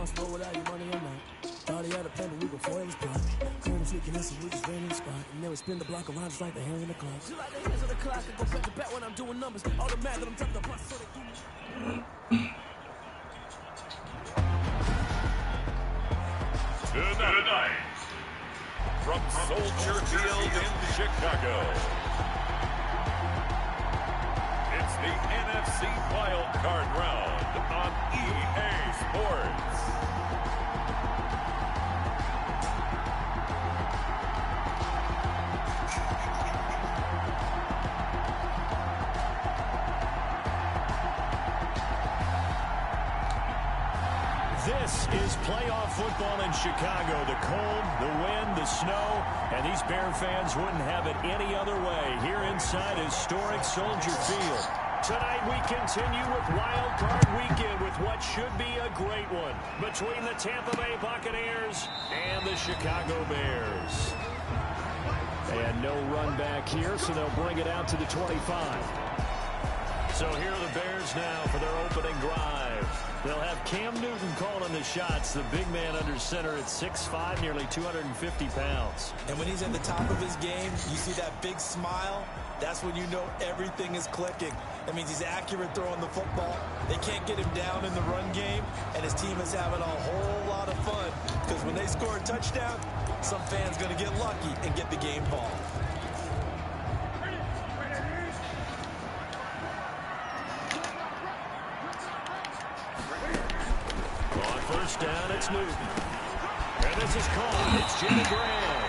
responsible without your money or not. Thought he had a plan, but we gon' foil his plot. Couldn't sneaking in, so we just ran in the spot. And then we spin the block around just like the hands in the clock. Just like the hands on the clock, I go back to back when I'm doing numbers. All the math that I'm talking about, so they do me. Tonight, from Soldier Field in Chicago, it's the NFC Wild Card Round on EA Sports. This is playoff football in Chicago. The cold, the wind, the snow, and these Bear fans wouldn't have it any other way here inside historic Soldier Field. Tonight we continue with Wild Card Weekend with what should be a great one between the Tampa Bay Buccaneers and the Chicago Bears. And no run back here, so they'll bring it out to the 25. So here are the Bears now for their opening drive. They'll have Cam Newton calling the shots, the big man under center at 6'5", nearly 250 pounds. And when he's at the top of his game, you see that big smile, that's when you know everything is clicking. That means he's accurate throwing the football. They can't get him down in the run game, and his team is having a whole lot of fun because when they score a touchdown, some fan's going to get lucky and get the game ball. First down, it's Newton. And this is caught. It's Jimmy Graham.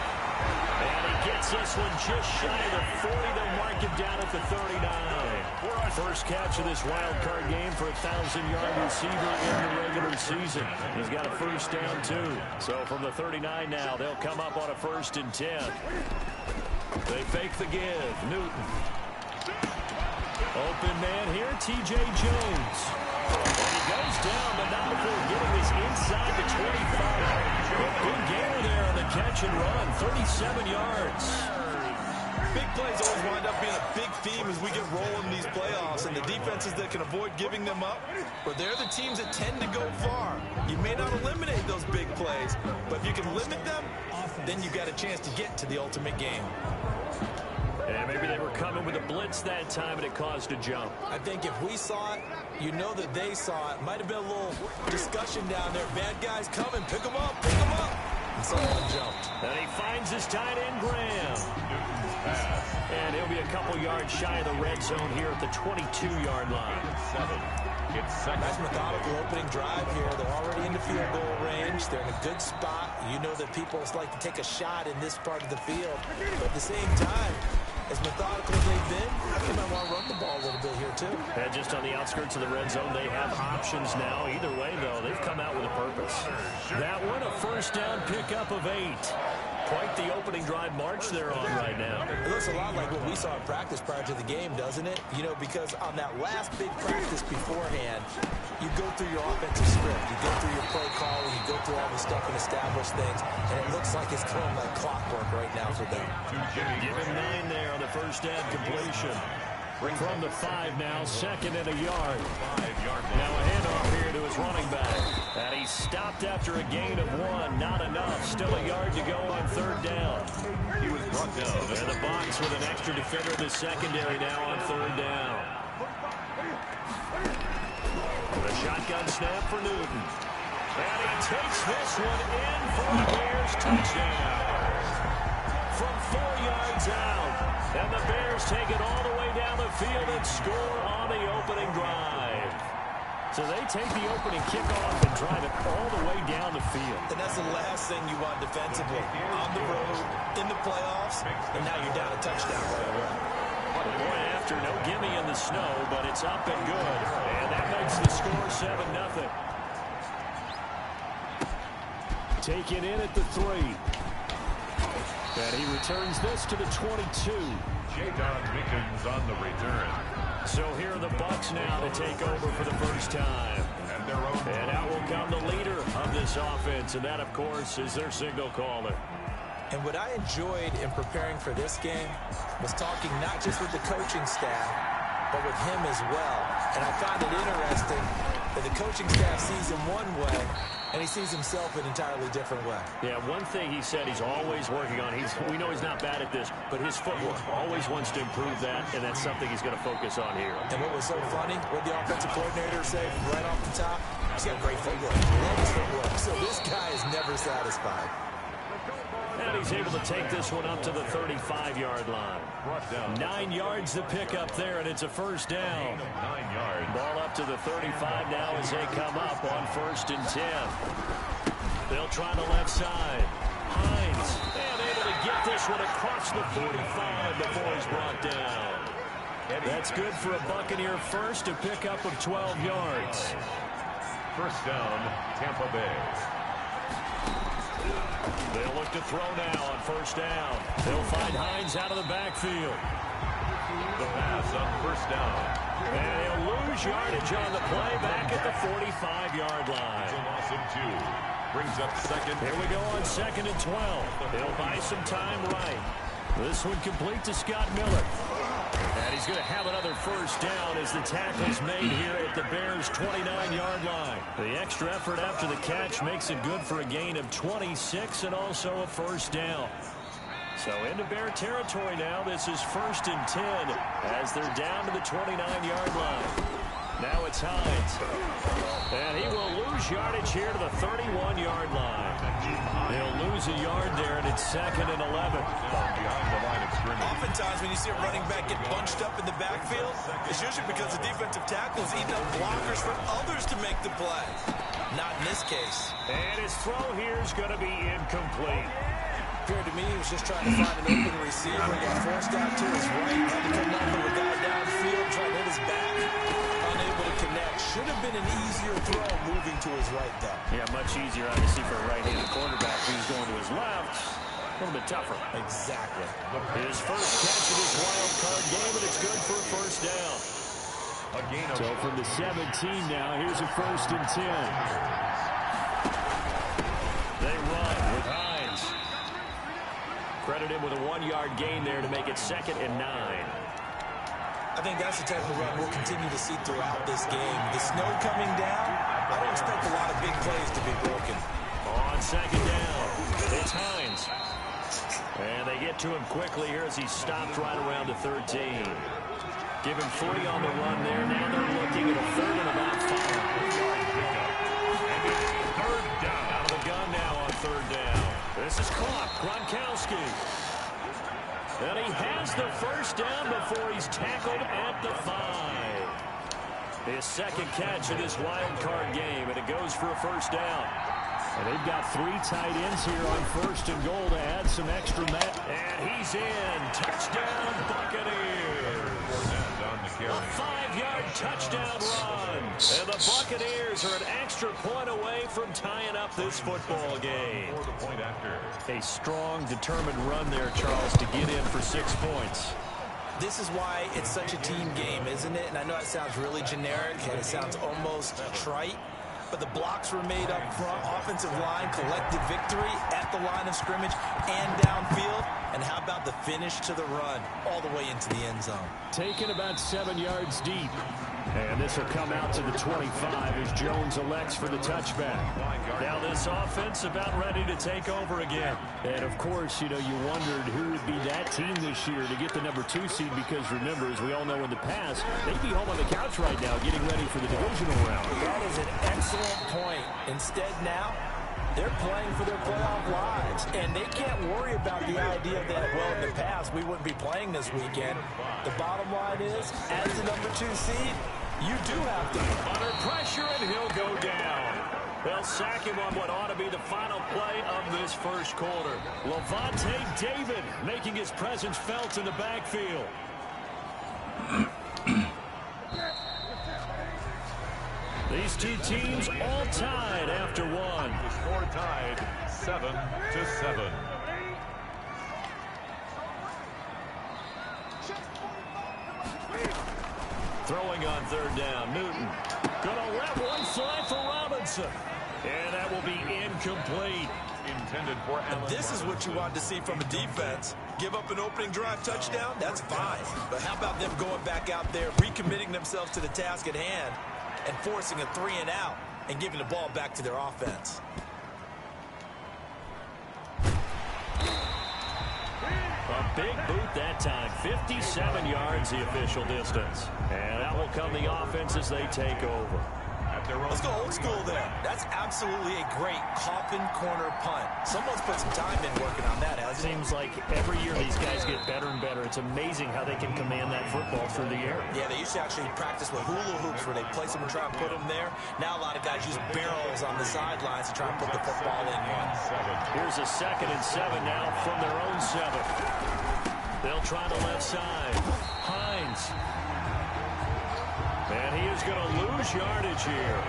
And he gets this one just shy of the 40. They'll mark him down at the 39. First catch of this wild card game for a 1,000-yard receiver in the regular season. He's got a first down, too. So from the 39 now, they'll come up on a 1st and 10. They fake the give. Newton. Open man here, T.J. Jones. And he goes down, but not before getting this inside the 25. Good gainer there on the catch and run, 37 yards. Big plays always wind up being a big theme as we get rolling in these playoffs, and the defenses that can avoid giving them up, but they're the teams that tend to go far. You may not eliminate those big plays, but if you can limit them, then you've got a chance to get to the ultimate game. And maybe they were coming with a blitz that time and it caused a jump. I think if we saw it, you know that they saw it. Might have been a little discussion down there. Bad guys coming. Pick them up. Pick them up. And someone jumped. And he finds his tight end, Graham. And he'll be a couple yards shy of the red zone here at the 22-yard line. Nice methodical opening drive here. They're already in the field goal range. They're in a good spot. You know that people like to take a shot in this part of the field. But at the same time, as methodical as they've been, they might want to run the ball a little bit here, too. And just on the outskirts of the red zone, they have options now. Either way, though, they've come out with a purpose. That one, a first down pickup of 8. Quite the opening drive march they're on right now. It looks a lot like what we saw in practice prior to the game, doesn't it? You know, because on that last big practice beforehand, you go through your offensive script, you go through your play calling, you go through all the stuff and establish things, and it looks like it's going like clockwork right now for them. Give him 9 there on the first down completion. From the 5 now, 2nd and a yard. Now a handoff here to his running back. And he stopped after a gain of 1. Not enough. Still a yard to go on 3rd down. He was brought down. And the box with an extra defender in the secondary now on 3rd down. The shotgun snap for Newton. And he takes this one in for the Bears touchdown. From 4 yards out. And the Bears take it all the way down the field and score on the opening drive. So they take the opening kickoff and drive it all the way down the field. And that's the last thing you want defensively. On the road, in the playoffs, and now you're down a touchdown right away. Boy, after no gimme in the snow, but it's up and good. And that makes the score 7-0. Taken in at the 3. And he returns this to the 22. J-Don Mickens on the return. So here are the Bucs now to take over for the first time. And out will come the leader of this offense, and that, of course, is their signal caller. And what I enjoyed in preparing for this game was talking not just with the coaching staff, but with him as well. And I found it interesting that the coaching staff sees him one way, and he sees himself an entirely different way. Yeah, one thing he said he's always working on. We know he's not bad at this, but his footwork, always wants to improve that, and that's something he's going to focus on here. And what was so funny, what the offensive coordinator said right off the top, he's got great footwork. Love his footwork. So this guy is never satisfied. And he's able to take this one up to the 35-yard line. 9 yards to pick up there, and it's a first down. 9 yards. Ball up to the 35 now as they come up on 1st and 10. They'll try the left side. Hines, and able to get this one across the 45 before he's brought down. That's good for a Buccaneer first, a pickup of 12 yards. First down, Tampa Bay. They'll look to throw now on 1st down. They'll find Hines out of the backfield. The pass on 1st down. And he'll lose yardage on the play back at the 45-yard It's a line. loss of 2. Brings up second. Here we go on 2nd and 12. He'll buy some time right. This one complete to Scott Miller. And he's going to have another first down as the tackle's made here at the Bears' 29-yard line. The extra effort after the catch makes it good for a gain of 26 and also a first down. So into Bear territory now. This is 1st and 10 as they're down to the 29-yard line. Now it's Hines. And he will lose yardage here to the 31-yard line. He'll lose a yard there, and it's 2nd and 11. Behind the line of scrimmage. Oftentimes when you see a running back get bunched up in the backfield, it's usually because the defensive tackle is eating up blockers for others to make the play. Not in this case. And his throw here is going to be incomplete. Appeared to me he was just trying to find an open receiver. He got forced out to his right. Had to come up with a guy downfield, trying to hit his back. Unable to connect. Should have been an easier throw moving to his right, though. Yeah, much easier, obviously, for a right-handed quarterback who's going to his left. A little bit tougher. Exactly. His first catch of this wild card game, and it's good for a first down. A gain of So from the 17 now, here's a 1st and 10. They run with Hines. Credit him with a 1-yard gain there to make it 2nd and 9. I think that's the type of run we'll continue to see throughout this game. The snow coming down, I don't expect a lot of big plays to be broken. On 2nd down, it's Hines. And they get to him quickly here as he stopped right around the 13. Give him 3 on the run there. Now they're looking at a 3rd and about 5. 3rd down. Out of the gun now on 3rd down. This is caught. Gronkowski. And he has the first down before he's tackled at the 5. His 2nd catch of this wild card game, and it goes for a first down. And they've got 3 tight ends here on 1st and goal to add some extra net. And he's in. Touchdown, Buccaneers. A 5-yard touchdown run. And the Buccaneers are an extra point away from tying up this football game. For the point after. A strong, determined run there, Charles, to get in for 6 points. This is why it's such a team game, isn't it? And I know it sounds really generic and it sounds almost trite, but the blocks were made up front. Offensive line collected victory at the line of scrimmage and downfield. And how about the finish to the run all the way into the end zone? Taken about 7 yards deep. And this will come out to the 25 as Jones elects for the touchback. Now this offense about ready to take over again. And of course, you know, you wondered who would be that team this year to get the number 2 seed because remember, as we all know in the past, they'd be home on the couch right now getting ready for the divisional round. That is an excellent point. Instead now, they're playing for their playoff lives, and they can't worry about the idea that, well, in the past, we wouldn't be playing this weekend. The bottom line is, as the number 2 seed, you do have to. Under pressure, and he'll go down. They'll sack him on what ought to be the final play of this first quarter. Levante David making his presence felt in the backfield. These two teams all tied after one. The score tied 7-7. Throwing on 3rd down, Newton. Gonna let one fly for Robinson. And that will be incomplete. Intended for Allen. This is what you want to see from a defense. Give up an opening drive touchdown, that's fine. But how about them going back out there, recommitting themselves to the task at hand, and forcing a 3 and out? and giving the ball back to their offense. A big boot that time. 57 yards the official distance. And that will come the offense as they take over. Let's go old school there. That's absolutely a great coffin corner punt. Someone's put some time in working on that, hasn't it? Seems like every year these guys get better and better. It's amazing how they can command that football through the air. Yeah, they used to actually practice with hula hoops where they place them and try and put them there. Now a lot of guys use barrels on the sidelines to try and put the football in one. Here's a 2nd and 7 now from their own 7. They'll try the left side. Hines. And he is going to lose yardage here.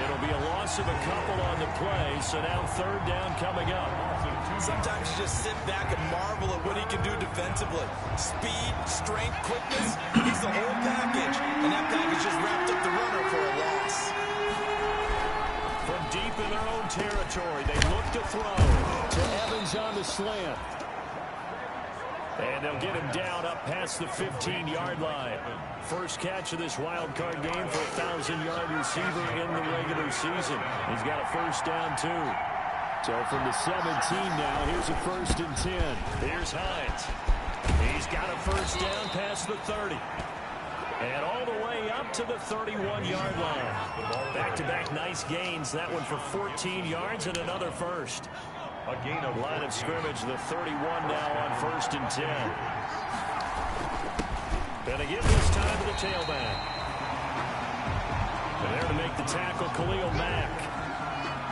It'll be a loss of a couple on the play, so now 3rd down coming up. Sometimes you just sit back and marvel at what he can do defensively. Speed, strength, quickness, he's the whole package. And that package just wrapped up the runner for a loss. From deep in their own territory, they look to throw to Evans on the slant. And they'll get him down up past the 15-yard line. First catch of this wild card game for a 1,000-yard receiver in the regular season. He's got a first down, too. So from the 17 now, here's a 1st and 10. Here's Hines. He's got a first down past the 30. And all the way up to the 31-yard line. Back-to-back nice gains. That one for 14 yards and another first. A gain of line of scrimmage, the 31 now on 1st and 10. Gonna give this time to the tailback. And there to make the tackle, Khalil Mack.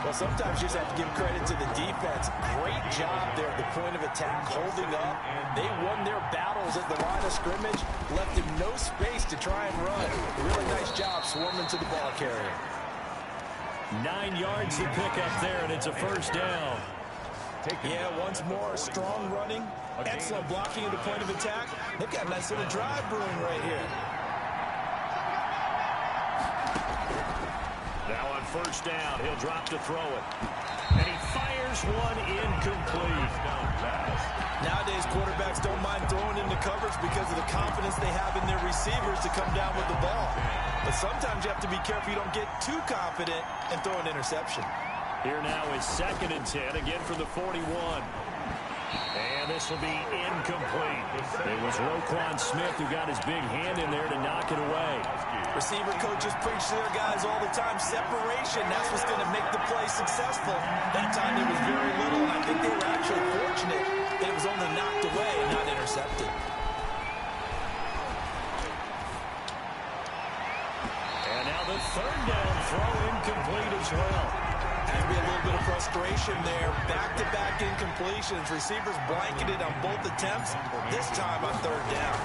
Well, sometimes you just have to give credit to the defense. Great job there at the point of attack, holding up. They won their battles at the line of scrimmage, left him no space to try and run. Really nice job swarming to the ball carrier. 9 yards to pick up there, and it's a first down. Yeah, once more, strong running, excellent blocking at the point of attack. They've got a nice little drive brewing right here. Now on first down, he'll drop to throw it. And he fires one incomplete. Nowadays, quarterbacks don't mind throwing into coverage because of the confidence they have in their receivers to come down with the ball. But sometimes you have to be careful you don't get too confident and throw an interception. Here now is 2nd and 10, again for the 41. And this will be incomplete. It was Roquan Smith who got his big hand in there to knock it away. Receiver coaches preach to their guys all the time. Separation, that's what's going to make the play successful. That time there was very little, and I think they were actually fortunate that it was only knocked away and not intercepted. And now the 3rd down throw incomplete as well. There'll be a little bit of frustration there. Back-to-back incompletions. Receivers blanketed on both attempts. This time on 3rd down.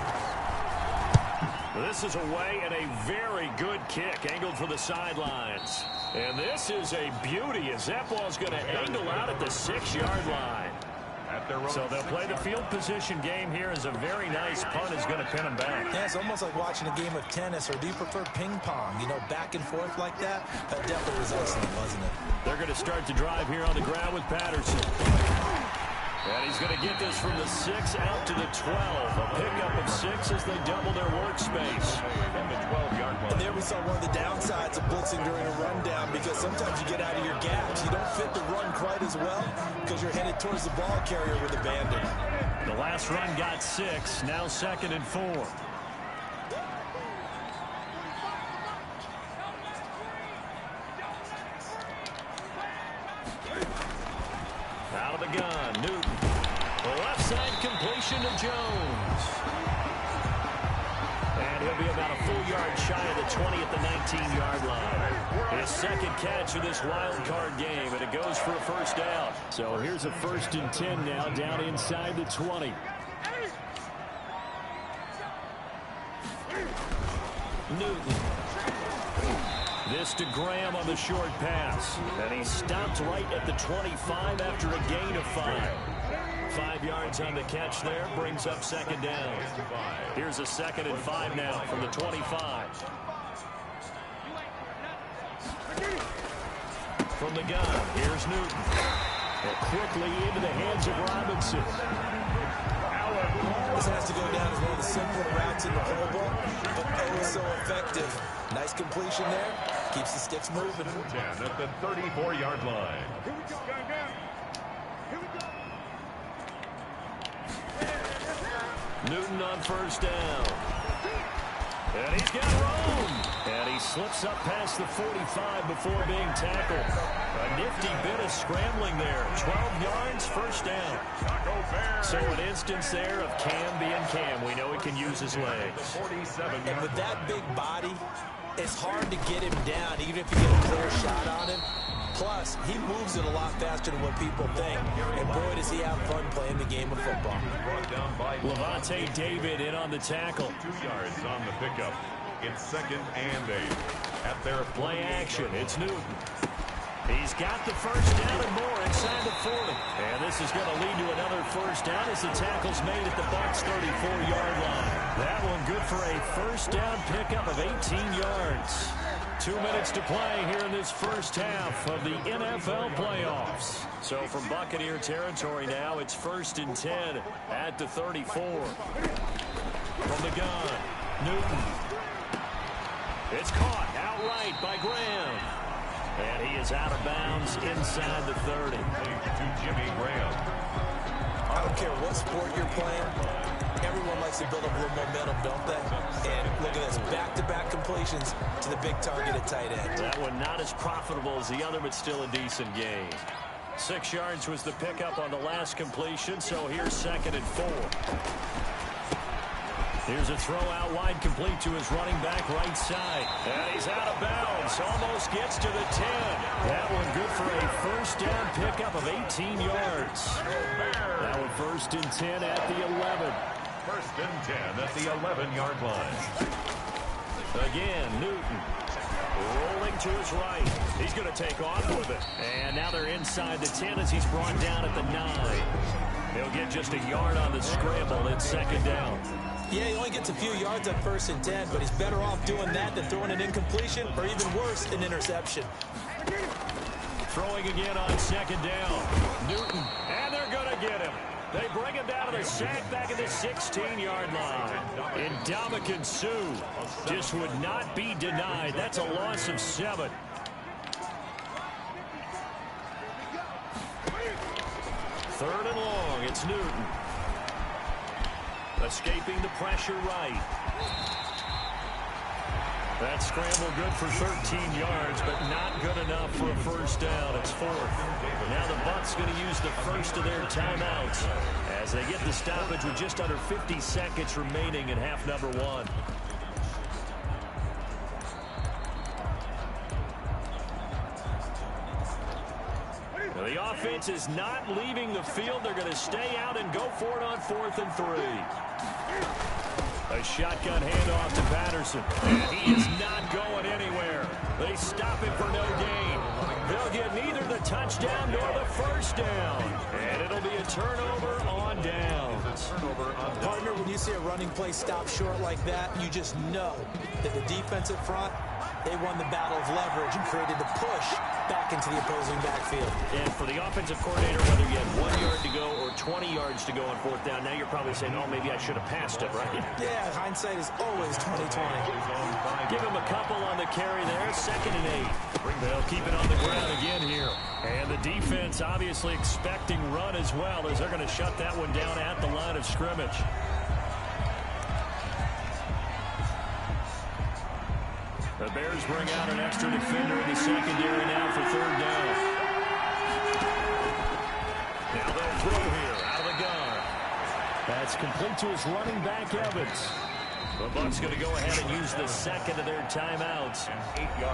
This is away and a very good kick angled for the sidelines. And this is a beauty as that ball's going to angle out at the 6-yard line. So they'll play the field position game here as a very nice punt is going to pin them back. Yeah, it's almost like watching a game of tennis, or do you prefer ping pong? You know, back and forth like that? That definitely was excellent, wasn't it? They're going to start the drive here on the ground with Patterson. And he's going to get this from the 6 out to the 12. A pickup of 6 as they double their workspace. And there we saw one of the downsides of blitzing during a rundown, because sometimes you get out of your gaps. You don't fit the run quite as well because you're headed towards the ball carrier with abandon. The last run got 6. Now 2nd and 4. Out of the gun, Newton. The left side completion to Jones. And he'll be about a full yard shy of the 20 at the 19-yard line. His 2nd catch of this wild card game, and it goes for a first down. So here's a 1st and 10 now, down inside the 20. Newton. This to Graham on the short pass. And he stopped right at the 25 after a gain of 5. 5 yards on the catch there, brings up 2nd down. Here's a 2nd and 5 now from the 25. From the gun, here's Newton. And quickly into the hands of Robinson. This has to go down as one of the simpler routes in the Pro Bowl, but oh so effective. Nice completion there. Keeps the sticks moving. 10 at the 34-yard line. Newton on first down. And he's got room. And he slips up past the 45 before being tackled. A nifty bit of scrambling there. 12 yards, first down. So an instance there of Cam being Cam. We know he can use his legs. And with that big body, it's hard to get him down, even if you get a clear shot on him. Plus, he moves it a lot faster than what people think. And boy, does he have fun playing the game of football. Levante David in on the tackle. 2 yards on the pickup. It's 2nd and 8. At their play action, it's Newton. He's got the first down and more inside the 40. And this is going to lead to another first down as the tackle's made at the Bucs' 34-yard line. That one good for a first down pickup of 18 yards. 2 minutes to play here in this first half of the NFL playoffs. So from Buccaneer territory now, it's 1st and 10 at the 34. From the gun, Newton. It's caught outright by Graham. And he is out of bounds inside the 30. to Jimmy Graham. I don't care what sport you're playing. Everyone likes to build up a little momentum, don't they? And look at this, back-to-back completions to the big targeted tight end. That one not as profitable as the other, but still a decent game. 6 yards was the pickup on the last completion, so here's 2nd and 4. Here's a throw out wide, complete to his running back right side. And he's out of bounds, almost gets to the 10. That one good for a first down pickup of 18 yards. That one 1st and 10 at the 11. 1st and 10 at the 11-yard line. Again, Newton rolling to his right. He's going to take off with it. And now they're inside the 10 as he's brought down at the 9. He'll get just a yard on the scramble. It's 2nd down. Yeah, he only gets a few yards on 1st and 10, but he's better off doing that than throwing an incompletion, or even worse, an interception. Throwing again on 2nd down. Newton, and they're going to get him. They bring him down to the sack back at the 16-yard line. And Ndamukong Suh just would not be denied. That's a loss of 7. Third and long, it's Newton. Escaping the pressure right. That scramble good for 13 yards, but not good enough for a first down. It's 4th. Now the Bucs going to use the first of their timeouts as they get the stoppage with just under 50 seconds remaining in half number 1. Now the offense is not leaving the field. They're going to stay out and go for it on 4th and 3. A shotgun handoff to Patterson. And he is not going anywhere. They stop him for no gain. They'll get neither the touchdown nor the first down. And it'll be a turnover on downs. Partner, when you see a running play stop short like that, you just know that the defensive front, they won the battle of leverage and created the push back into the opposing backfield. And for the offensive coordinator, whether you had 1 yard to go or 20 yards to go on 4th down, now you're probably saying, oh, maybe I should have passed it, right? Yeah, hindsight is always 20/20. Give him a couple on the carry there. 2nd and 8. They'll keep it on the ground again here. And the defense obviously expecting run as well, as they're going to shut that one down at the line of scrimmage. The Bears bring out an extra defender in the secondary now for 3rd down. Now they'll throw here out of the gun. That's complete to his running back, Evans. The Bucs going to go ahead and use the 2nd of their timeouts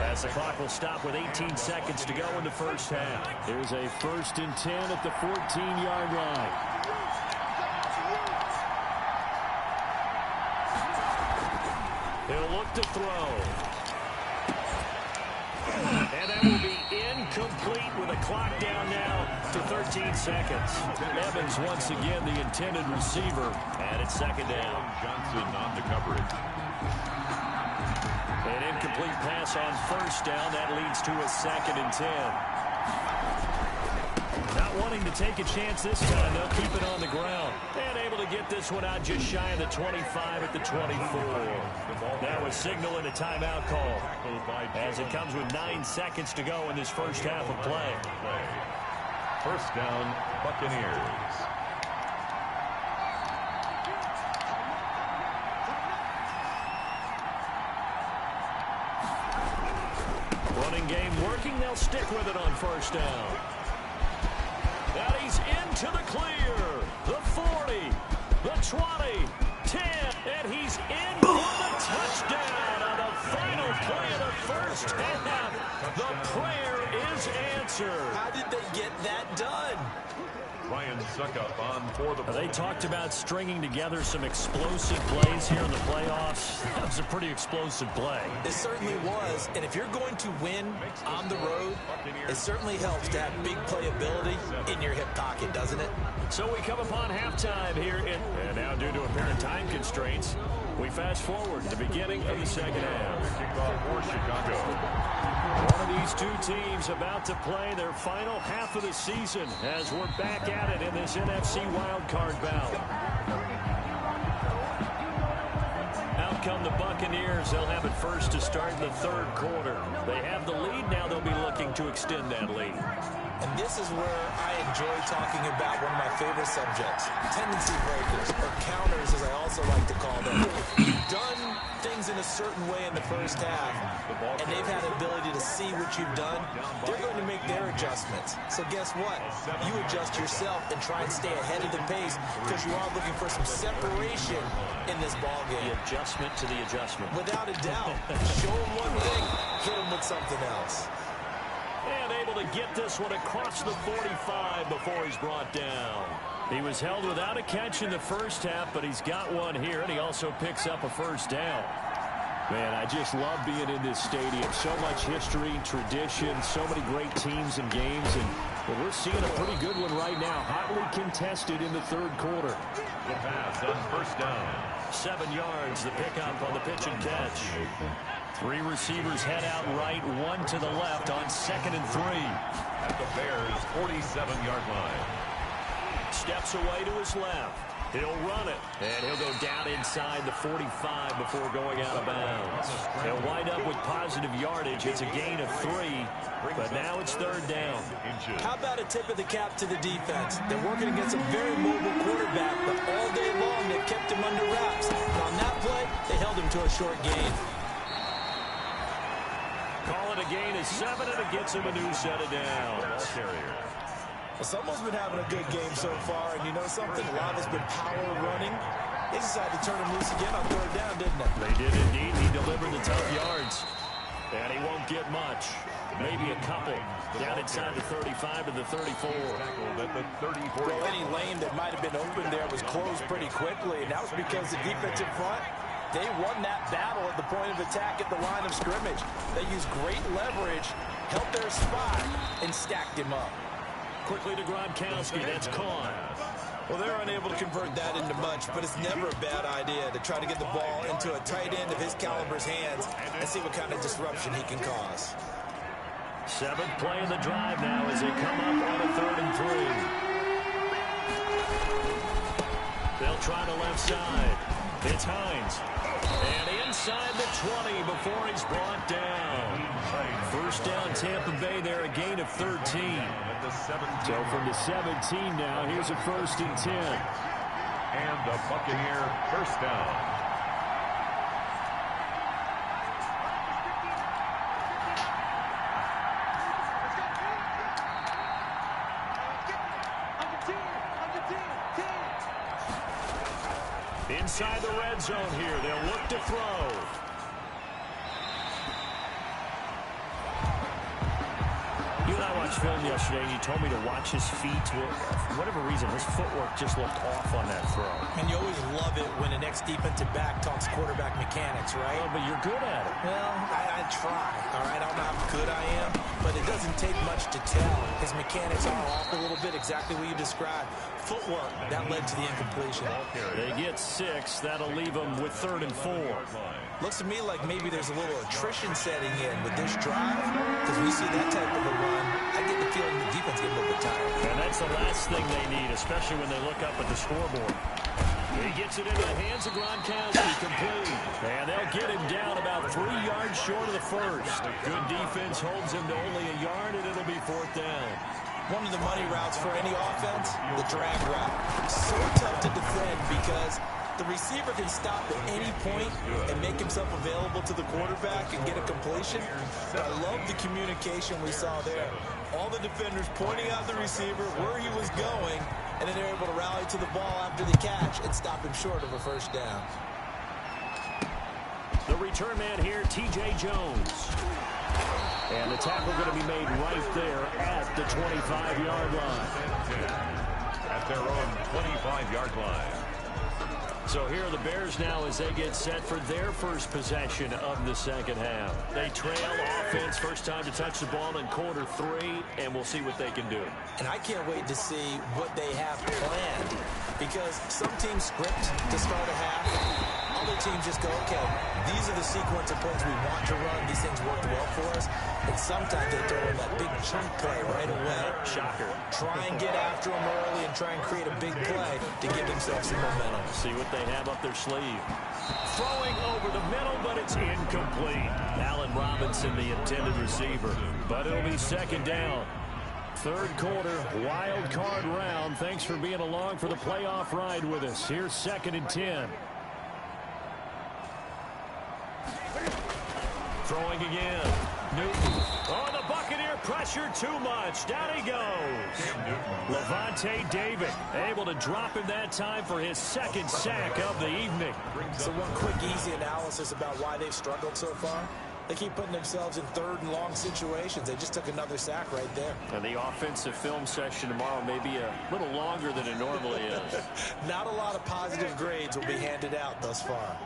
as the clock will stop with 18 seconds to go in the first half. Here's a 1st and 10 at the 14-yard line. He'll look to throw. And that will be incomplete with a clock down now to 13 seconds. Evans once again the intended receiver, and it's 2nd down. Johnson on the coverage. An incomplete pass on 1st down. That leads to a 2nd and 10. Not wanting to take a chance this time, they'll keep it on the ground. And able to get this one out just shy of the 25 at the 24. Now a signal and a timeout call as it comes with 9 seconds to go in this first half of play. First down, Buccaneers. Running game working. They'll stick with it on first down. And he's into the clear. The 40, the 20, 10, and he's in for the touchdown on the final play of the first half. The prayer is answered. How did they get that done? Ryan Suckup on for the ball. They talked about stringing together some explosive plays here in the playoffs. That was a pretty explosive play. It certainly was, and if you're going to win on the road, it certainly helps to have big playability in your hip pocket, doesn't it? So we come upon halftime here, and now due to apparent time constraints, we fast forward to the beginning of the second half. Kickoff for Chicago. One of these two teams about to play their final half of the season as we're back at it in this NFC wildcard bout. Out come the Buccaneers. They'll have it first to start in the third quarter. They have the lead. Now they'll be looking to extend that lead. And this is where I enjoy talking about one of my favorite subjects, tendency breakers, or counters as I also like to call them. You've done things in a certain way in the first half, and they've had the ability to see what you've done. They're going to make their adjustments. So guess what? You adjust yourself and try and stay ahead of the pace because you are looking for some separation in this ball game. The adjustment to the adjustment. Without a doubt. Show them one thing, hit them with something else. And able to get this one across the 45 before he's brought down. He was held without a catch in the first half, but he's got one here, and he also picks up a first down. Man, I just love being in this stadium. So much history, tradition, so many great teams and games, and well, we're seeing a pretty good one right now. Hotly contested in the third quarter. The pass on first down. 7 yards, the pickup on the pitch and catch. 3 receivers head out right, 1 to the left on 2nd and 3. At the Bears' 47-yard line. Steps away to his left. He'll run it, and he'll go down inside the 45 before going out of bounds. He'll wind up with positive yardage. It's a gain of 3, but now it's third down. How about a tip of the cap to the defense? They're working against a very mobile quarterback, but all day long they've kept him under wraps. And on that play, they held him to a short gain. Call it a gain of 7, and it gets him a new set of downs. Well, someone's been having a good game so far, and you know something? A lot has been power running. They decided to turn him loose again on third down, didn't they? They did indeed. He delivered the tough yards. And he won't get much. Maybe a couple. Down inside the 35 to the 34. Well, any lane that might have been open there was closed pretty quickly, and that was because the defensive front, they won that battle at the point of attack at the line of scrimmage. They used great leverage, held their spot, and stacked him up. Quickly to Gronkowski. That's caught. Well, they're unable to convert that into much, but it's never a bad idea to try to get the ball into a tight end of his caliber's hands and see what kind of disruption he can cause. 7th play of the drive now as they come up on a 3rd and 3. They'll try the left side. It's Hines. And inside the 20 before he's brought down. First down, Tampa Bay there, a gain of 13. So from the 17 now, here's a 1st and 10. And the Buccaneer first down. Inside the red zone here, they'll look to throw. You and I watched film yesterday, and you told me to watch his feet. For whatever reason, his footwork just looked off on that throw. And you always love it when an ex-defensive back talks quarterback mechanics, right? Oh, but you're good at it. Well, I try, all right? I don't know how good I am, but it doesn't take much to tell. His mechanics are off a little bit, exactly what you described. Footwork, that led to the incompletion. They get 6. That'll leave them with 3rd and 4. Looks to me like maybe there's a little attrition setting in with this drive, because we see that type of a run. I get the feeling the defense getting a little bit tired. And that's the last thing they need, especially when they look up at the scoreboard. He gets it into the hands of Gronkowski, complete. And they'll get him down about 3 yards short of the first. The good defense holds him to only a yard, and it'll be 4th down. One of the money routes for any offense, the drag route. So tough to defend because the receiver can stop at any point and make himself available to the quarterback and get a completion. But I love the communication we saw there. All the defenders pointing out the receiver where he was going, and then they're able to rally to the ball after the catch and stop him short of a first down. The return man here, T.J. Jones. And the tackle going to be made right there at the 25-yard line. At their own 25-yard line. So here are the Bears now as they get set for their first possession of the second half. They trail offense, first time to touch the ball in quarter 3, and we'll see what they can do. And I can't wait to see what they have planned, because some teams script to start a half. Other teams just go, okay, these are the sequence of plays we want to run. These things worked well for us. And sometimes they throw in that big chunk play right away. Shocker. Try and get after them early and try and create a big play to give themselves some momentum. See what they have up their sleeve. Throwing over the middle, but it's incomplete. Allen Robinson, the intended receiver. But it'll be 2nd down. 3rd quarter, wild card round. Thanks for being along for the playoff ride with us. Here's 2nd and 10. Throwing again. Newton. Oh, the Buccaneer pressure too much. Down he goes. Levante David able to drop him that time for his 2nd sack of the evening. So one quick, easy analysis about why they've struggled so far. They keep putting themselves in 3rd and long situations. They just took another sack right there. And the offensive film session tomorrow may be a little longer than it normally is. Not a lot of positive grades will be handed out thus far.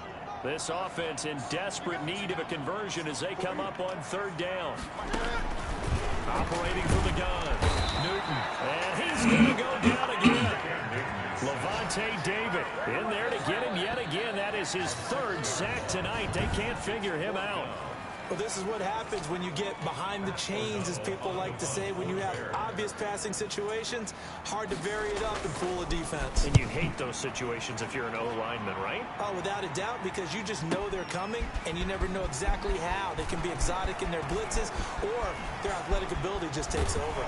This offense in desperate need of a conversion as they come up on 3rd down. Operating from the gun. Newton. And he's going to go down again. Levante David in there to get him yet again. That is his 3rd sack tonight. They can't figure him out. Well, this is what happens when you get behind the chains, as people like to say. When you have obvious passing situations, hard to vary it up and fool a defense. And you hate those situations if you're an O-lineman, right? Oh, without a doubt, because you just know they're coming, and you never know exactly how. They can be exotic in their blitzes, or their athletic ability just takes over.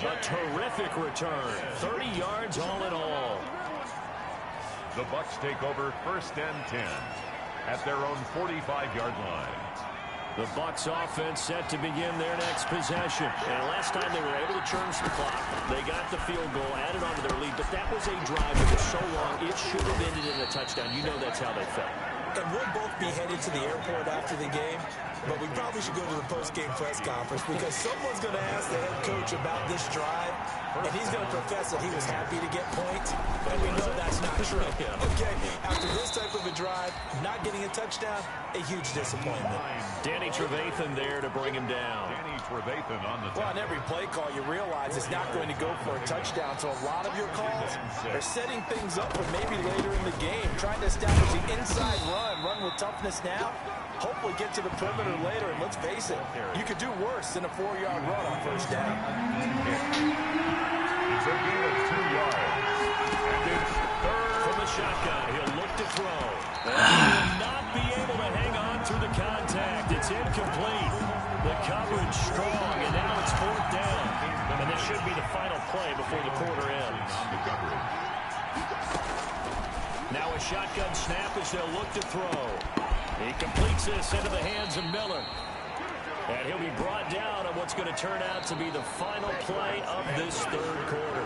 A terrific return. 30 yards all in all. The Bucs take over 1st and 10. At their own 45-yard line. The Bucs offense set to begin their next possession. And last time they were able to churn some clock. They got the field goal, added on to their lead, but that was a drive that was so long, it should have ended in a touchdown. You know that's how they felt. And we'll both be headed to the airport after the game, but we probably should go to the post-game press conference because someone's going to ask the head coach about this drive, and he's going to profess that he was happy to get points, and we know that's not true. Okay, after this type of a drive, not getting a touchdown, a huge disappointment. Danny Trevathan there to bring him down. Danny Trevathan on the Well, on every play call, you realize it's not going to go for a touchdown, so a lot of your calls are setting things up for maybe later in the game, trying to establish the inside run with toughness now, hopefully get to the perimeter later, and let's face it, you could do worse than a 4-yard run on 1st down. It's a gain of 2 yards. And it's 3rd. From the shotgun, he'll look to throw. And he will not be able to hang on through the contact. It's incomplete. The coverage strong, and now it's 4th down. And this should be the final play before the quarter ends. Now a shotgun snap as they'll look to throw. He completes this into the hands of Miller. And he'll be brought down on what's going to turn out to be the final play of this 3rd quarter.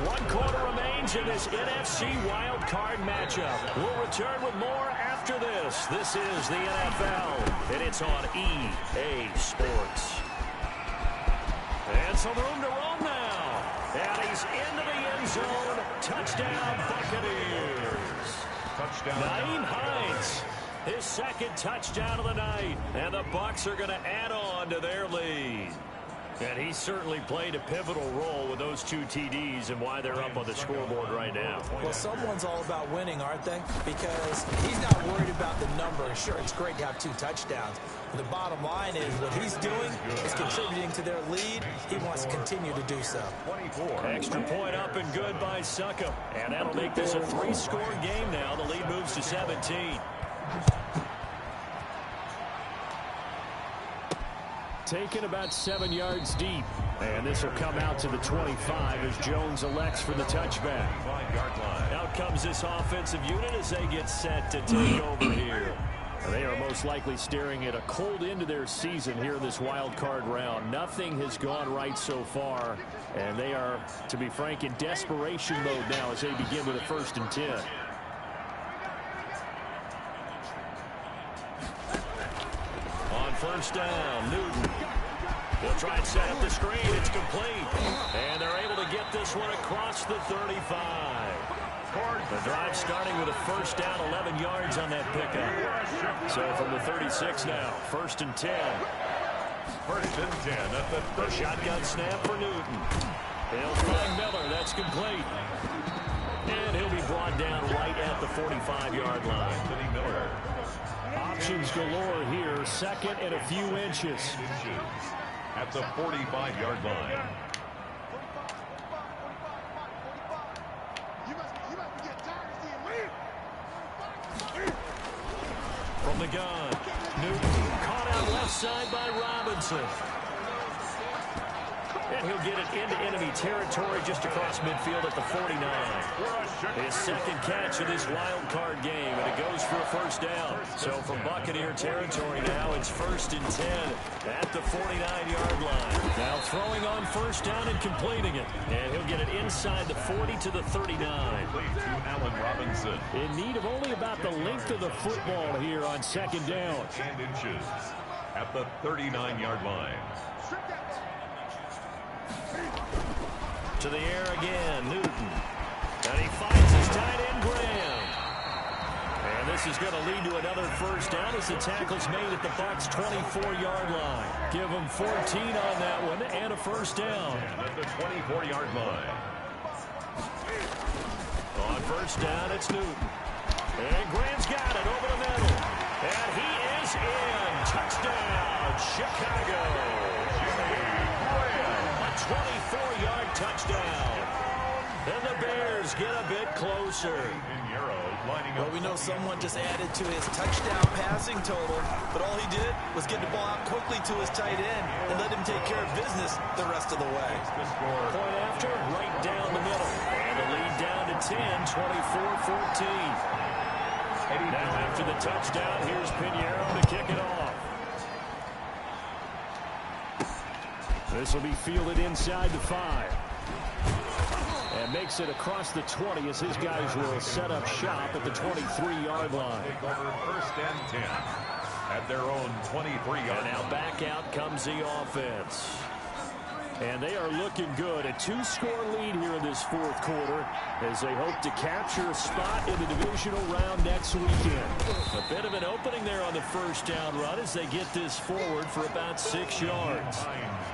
1 quarter remains in this NFC wild card matchup. We'll return with more after this. This is the NFL, and it's on EA Sports. And some room to roam now. And he's into the end zone. Touchdown, Buccaneers. Touchdown. Nyheim Hines, his 2nd touchdown of the night. And the Bucs are going to add on to their lead. And he certainly played a pivotal role with those 2 TDs and why they're up on the scoreboard right now. Well, someone's all about winning, aren't they? Because he's not worried about the number. Sure, it's great to have 2 touchdowns. But the bottom line is what he's doing is contributing to their lead. He wants to continue to do so. Extra point up and good by Suckup. And that'll make this a 3-score game now. The lead moves to 17. Taken about 7 yards deep. And this will come out to the 25 as Jones elects for the touchback. Out comes this offensive unit as they get set to take over here. They are most likely staring at a cold end to their season here in this wild card round. Nothing has gone right so far. And they are, to be frank, in desperation mode now as they begin with a 1st and 10. On 1st down, Newton. They'll try and set up the screen. It's complete. And they're able to get this one across the 35. The drive starting with a 1st down, 11 yards on that pickup. So from the 36 now, 1st and 10. 1st and 10 at the 30. Shotgun snap for Newton. They'll find Miller. That's complete. And he'll be brought down right at the 45-yard line. Options galore here. 2nd and a few inches. At the 45-yard line. From the gun, Newton caught out left side by Robinson. And he'll get it into enemy territory just across midfield at the 49. His 2nd catch of this wild card game, and it goes for a 1st down. So from Buccaneer territory now, it's 1st and 10 at the 49-yard line. Now throwing on 1st down and completing it. And he'll get it inside the 40 to the 39. To Allen Robinson. In need of only about the length of the football here on 2nd down. 10 inches at the 39-yard line. To the air again, Newton. And he finds his tight end, Graham. And this is going to lead to another 1st down as the tackle's made at the Bucs' 24-yard line. Give them 14 on that one and a 1st down. At the 24-yard line. On 1st down, it's Newton. And Graham's got it over the middle. And he is in. Touchdown, Chicago. 24-yard touchdown. And the Bears get a bit closer. Well, we know someone just added to his touchdown passing total, but all he did was get the ball out quickly to his tight end and let him take care of business the rest of the way. Point after, right down the middle. And the lead down to 10, 24-14. Now after the touchdown, here's Pinheiro to kick it off. This will be fielded inside the 5. And makes it across the 20 as his guys will set up shop at the 23-yard line. Take over 1st and 10 at their own 23-yard line. And now back out comes the offense. And they are looking good. A 2-score lead here in this 4th quarter as they hope to capture a spot in the divisional round next weekend. A bit of an opening there on the 1st down run as they get this forward for about 6 yards.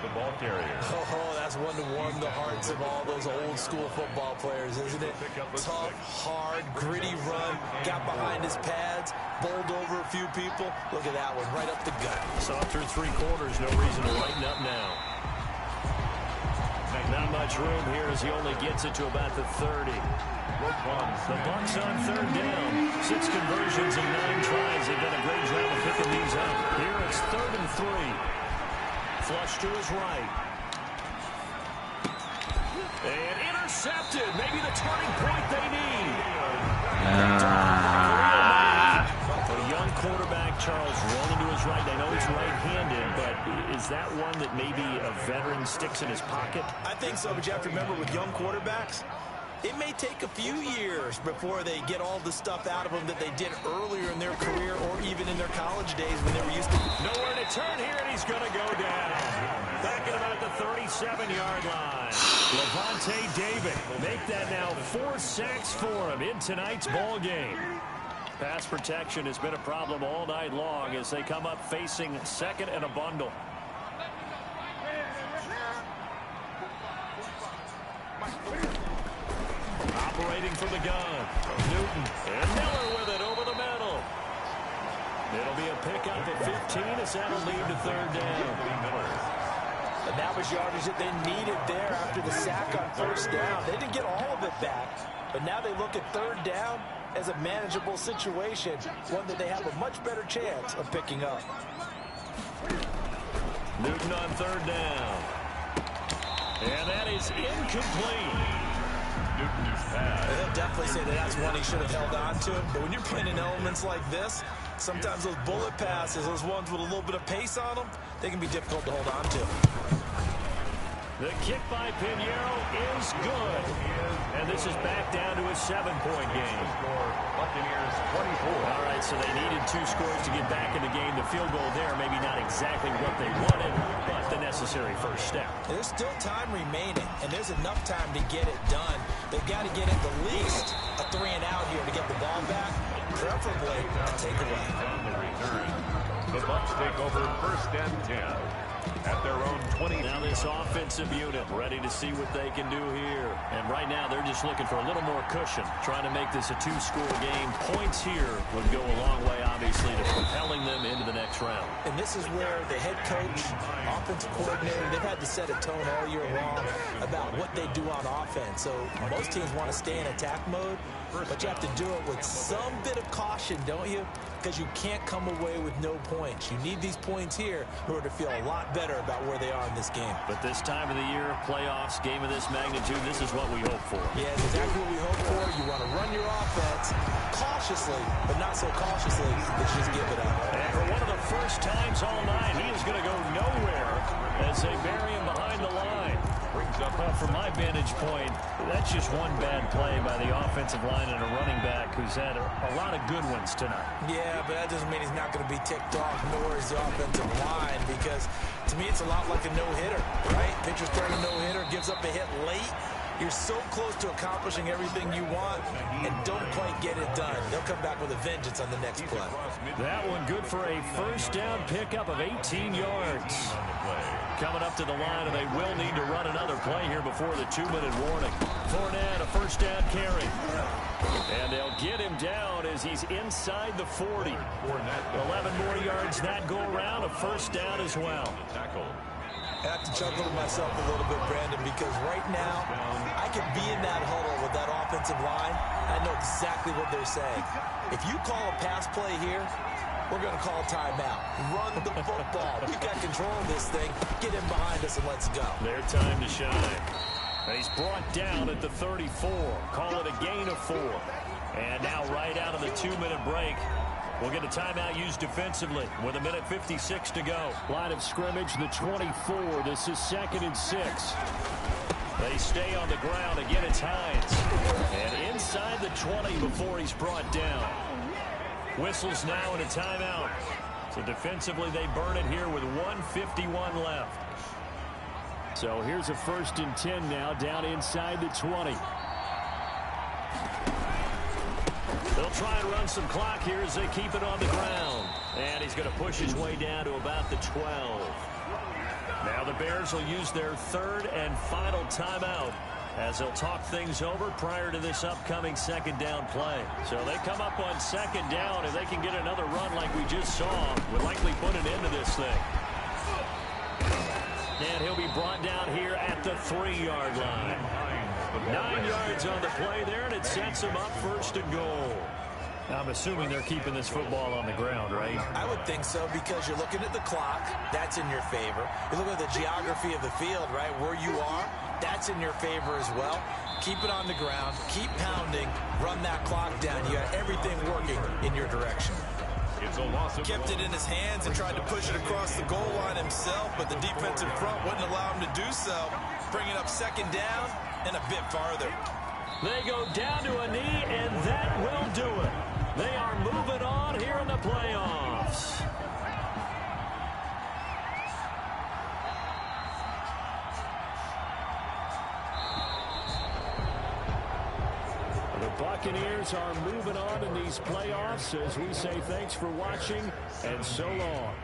The ball carrier. Oh, that's one to warm the hearts of all those old school football players, isn't it? Tough, hard, gritty run. Got behind his pads, bowled over a few people. Look at that one, right up the gut. So through 3 quarters, no reason to lighten up now. Not much room here as he only gets it to about the 30. The Bucs on 3rd down. 6 conversions in 9 tries. They've done a great job of picking these up. Here it's 3rd and 3. Flush to his right. And intercepted. Maybe the turning point they need. A young quarterback, Charles, rolling to his right. I know he's right-handed, but is that one that maybe a veteran sticks in his pocket? I think so, but you have to remember with young quarterbacks, it may take a few years before they get all the stuff out of them that they did earlier in their career or even in their college days when they were used to. Nowhere to turn here, and he's going to go down. Back at about the 37-yard line. Levante David make that now 4 sacks for him in tonight's ball game. Pass protection has been a problem all night long as they come up facing 2nd and a bundle. Operating from the gun. Newton. And Miller with it over the middle. It'll be a pickup of 15 as that'll lead to third down. And that was yardage that they needed there after the sack on first down. They didn't get all of it back, but now they look at third down as a manageable situation, one that they have a much better chance of picking up. Newton on third down. And that is incomplete. Newton's pass. They'll definitely say that that's one he should have held on to. But when you're playing in elements like this, sometimes those bullet passes, those ones with a little bit of pace on them, they can be difficult to hold on to. The kick by Pinheiro is good. And this is back down to a 7-point game. Buccaneers 24. All right, so they needed 2 scores to get back in the game. The field goal there, maybe not exactly what they wanted, but the necessary first step. There's still time remaining, and there's enough time to get it done. They've got to get at the least a 3-and-out here to get the ball back, preferably a takeaway. On the return, the Bucs take over first and 10 at their own 20. Now this offensive unit ready to see what they can do here. And right now they're just looking for a little more cushion, trying to make this a 2-score game. Points here would go a long way, obviously, to propelling them into the next round. And this is where the head coach, offensive coordinator, they've had to set a tone all year long about what they do on offense. So most teams want to stay in attack mode, but you have to do it with some bit of caution, don't you? Because you can't come away with no points. You need these points here in order to feel a lot better about where they are in this game. But this time of the year, playoffs, game of this magnitude, this is what we hope for. Yeah, it's exactly what we hope for. You want to run your offense cautiously, but not so cautiously that you just give it up. And for one of the first times all night, he is going to go nowhere as they bury him behind the line. Well, from my vantage point, that's just one bad play by the offensive line and a running back who's had a lot of good ones tonight. Yeah, but that doesn't mean he's not going to be ticked off, nor is the offensive line, because to me it's a lot like a no-hitter, right? Pitcher's throwing a no-hitter, gives up a hit late. You're so close to accomplishing everything you want and don't quite get it done. They'll come back with a vengeance on the next play. That one good for a first down pickup of 18 yards. Coming up to the line, and they will need to run another play here before the 2-minute warning. Fournette, a first down carry. And they'll get him down as he's inside the 40. 11 more yards that go around, a first down as well. I have to chuckle to myself a little bit, Brandon, because right now I could be in that huddle with that offensive line. I know exactly what they're saying. If you call a pass play here, we're going to call timeout. Run the football. We've got control of this thing. Get him behind us and let's go. Their time to shine. And he's brought down at the 34. Call it a gain of 4. And now right out of the 2-minute break, we'll get a timeout used defensively with 1:56 to go. Line of scrimmage, the 24. This is 2nd and 6. They stay on the ground. Again, it's Hines. And inside the 20 before he's brought down. Whistles now in a timeout. So defensively, they burn it here with 1:51 left. So here's a 1st and 10 now, down inside the 20. They'll try and run some clock here as they keep it on the ground. And he's going to push his way down to about the 12. Now the Bears will use their 3rd and final timeout as they'll talk things over prior to this upcoming 2nd down play. So they come up on 2nd down. If they can get another run like we just saw, would likely put an end to this thing. And he'll be brought down here at the 3-yard line. 9 yards on the play there, and it sets him up 1st and goal. I'm assuming they're keeping this football on the ground, right? I would think so, because you're looking at the clock. That's in your favor. You're looking at the geography of the field, right? Where you are, that's in your favor as well. Keep it on the ground. Keep pounding. Run that clock down. You got everything working in your direction. Kept it in his hands and tried to push it across the goal line himself, but the defensive front wouldn't allow him to do so. Bringing up 2nd down and a bit farther. They go down to a knee, and that will do it. They are moving on here in the playoffs. The Buccaneers are moving on in these playoffs as we say thanks for watching and so long.